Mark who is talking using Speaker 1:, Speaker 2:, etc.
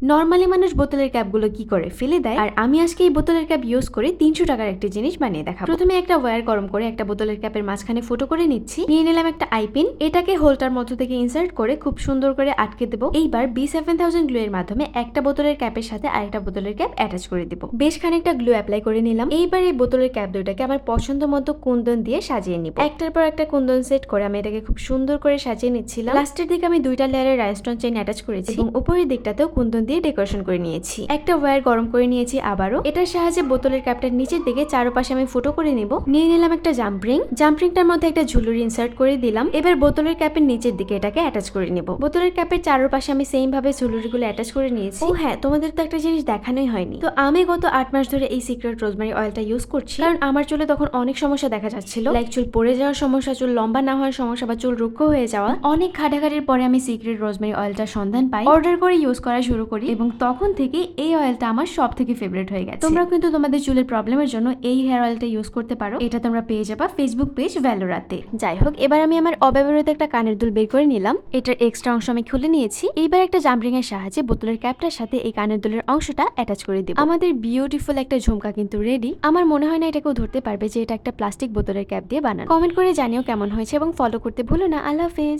Speaker 1: Normally মানুষ বোতলের ক্যাপগুলো কি করে ফেলে দেয়, আর আমি আজকে এই বোতলের ক্যাপ ইউজ করে 300 টাকার একটা জিনিস বানিয়ে দেখাবো। প্রথমে একটা ওয়্যার গরম করে একটা বোতলের ক্যাপের মাঝখানে ফুটো করে নিচ্ছি। নিয়ে নিলাম একটা আইপিন, এটাকে হোলটার মধ্য থেকে ইনসার্ট করে খুব সুন্দর করে আটকে দেবো। এইবার B7000 গ্লু এর মাধ্যমে একটা বোতলের ক্যাপের সাথে আরেকটা বোতলের ক্যাপ অ্যাটাচ করে দিব। বেশ খানিকটা গ্লু অ্যাপ্লাই করে নিলাম। এইবার এই বোতলের ক্যাপ দুইটাকে আমার পছন্দ মতো কুন্দন দিয়ে সাজিয়ে নিব। একটার পর একটা কুন্দন সেট করে আমি এটাকে খুব সুন্দর করে সাজিয়ে নিচ্ছিলাম। লাস্টের দিকে আমি দুইটা লেয়ারের রাইস্টোন চেইন অ্যাটাচ করেছি এবং উপরের দিকটাতেও কুন্দন দিয়ে ডেকোরেশন করে নিয়েছি। একটা ওয়্যার গরম করে নিয়েছি আবারও। এটার সাহায্যে বোতলের ক্যাপটার নিচের দিকে চারপাশে আমি ফুটো করে নিব। নিয়ে নিলাম একটা জাম্পরিংটার মধ্যে একটা ঝুলুরি ইনসার্ট করে দিলাম। এবার বোতলের ক্যাপের নিচের দিকে এটাকে অ্যাটাচ করে নিব। বোতলের ক্যাপের চারপাশে আমি সেম ভাবে ঝুলুরিগুলো অ্যাটাচ করে নিয়েছি। ও হ্যাঁ, তোমাদের তো একটা জিনিস দেখানোই হয়নি। তো আমি গত 8 মাস ধরে এই সিক্রেট রোজমেরি অয়েলটা ইউজ করছি, কারণ আমার চুলে তখন অনেক সমস্যা দেখা যাচ্ছিল, লাইক চুল পড়ে যাওয়ার সমস্যা, চুল লম্বা না হওয়ার সমস্যা বা চুল রুক্ষ হয়ে যাওয়া। অনেক ঘাটাঘাটির পরে আমি সিক্রেট রোজমেরি অয়েলটার সন্ধান পাই, অর্ডার করে ইউজ করা শুরু করি এবং তখন থেকে এই অয়েলটা আমার সব থেকে ফেভারিট হয়ে গেছে। তোমরা কিন্তু তোমাদের চুলের প্রবলেমের জন্য এই হেয়ার অয়েলটা ইউজ করতে পারো। এটা তোমরা পেয়ে যাবা ফেসবুক পেজ ভ্যালোরাতে। যাই হোক, এবার আমি আমার অব্যবহৃত একটা কানের দুল বের করে নিলাম। এটার এক্সট্রা অংশ আমি খুলে নিয়েছি। এইবার একটা জাম্পরিং এর সাহায্যে বোতলের ক্যাপটার সাথে এই কানের দুলের অংশটা অ্যাটাচ করে দিব। আমাদের বিউটিফুল একটা ঝুমকা কিন্তু রেডি। আমার মনে হয় না এটা কেউ ধরতে পারবে যে এটা একটা প্লাস্টিক বোতলের ক্যাপ দিয়ে বানানো। কমেন্ট করে জানিও কেমন হয়েছে এবং ফলো করতে ভুলো না। আল্লাহ হাফেজ।